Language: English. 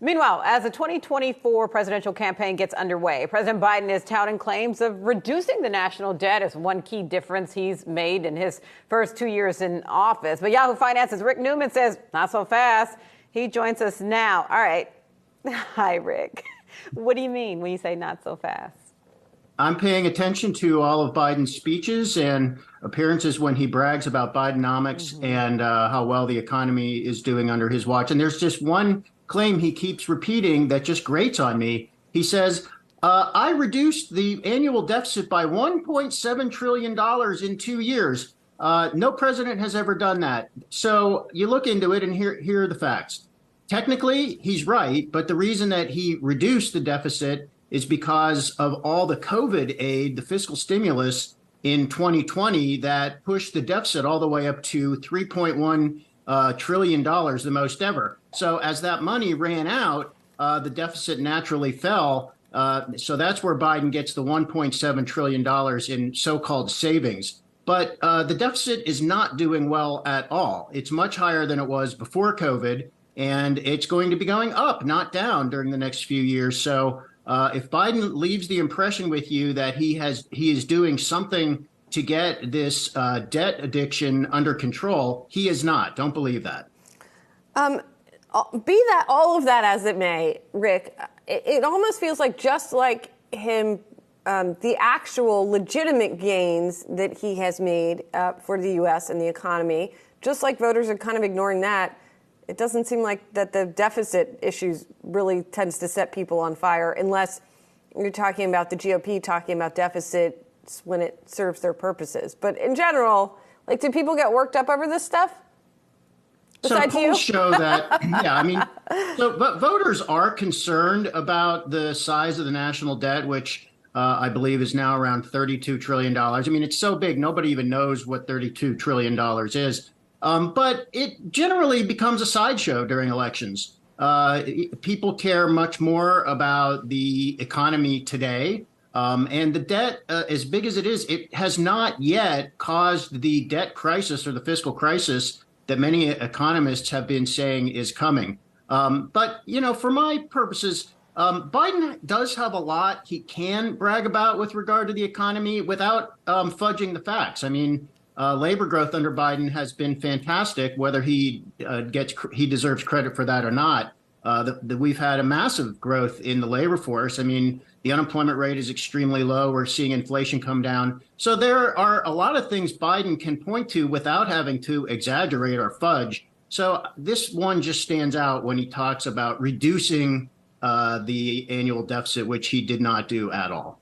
Meanwhile, as the 2024 presidential campaign gets underway, President Biden is touting claims of reducing the national debt as one key difference he's made in his first 2 years in office. But Yahoo Finance's Rick Newman says, not so fast. He joins us now. All right. Hi, Rick. What do you mean when you say not so fast? I'm paying attention to all of Biden's speeches and appearances when he brags about Bidenomics and how well the economy is doing under his watch. And there's just one claim he keeps repeating that just grates on me. He says, I reduced the annual deficit by $1.7 trillion in 2 years. No president has ever done that. So you look into it and here are the facts. Technically, he's right, but the reason that he reduced the deficit is because of all the COVID aid, the fiscal stimulus in 2020 that pushed the deficit all the way up to $3.1 trillion, the most ever. So as that money ran out, the deficit naturally fell. So that's where Biden gets the $1.7 trillion in so-called savings. But the deficit is not doing well at all. It's much higher than it was before COVID, and it's going to be going up, not down, during the next few years. So if Biden leaves the impression with you that he is doing something to get this debt addiction under control, he is not. Don't believe that. Be that all of that as it may, Rick, it almost feels like just like him, the actual legitimate gains that he has made for the U.S. and the economy, just like voters are kind of ignoring that. It doesn't seem like that the deficit issues really tends to set people on fire unless you're talking about the GOP talking about deficits when it serves their purposes. But in general, like, do people get worked up over this stuff? Besides so polls show that, but voters are concerned about the size of the national debt, which I believe is now around $32 trillion. I mean, it's so big, nobody even knows what $32 trillion is. But it generally becomes a sideshow during elections. People care much more about the economy today. And the debt, as big as it is, it has not yet caused the debt crisis or the fiscal crisis that many economists have been saying is coming. But, for my purposes, Biden does have a lot he can brag about with regard to the economy without fudging the facts. I mean, labor growth under Biden has been fantastic, whether he deserves credit for that or not. We've had a massive growth in the labor force. I mean, the unemployment rate is extremely low. We're seeing inflation come down. So there are a lot of things Biden can point to without having to exaggerate or fudge. So this one just stands out when he talks about reducing the annual deficit, which he did not do at all.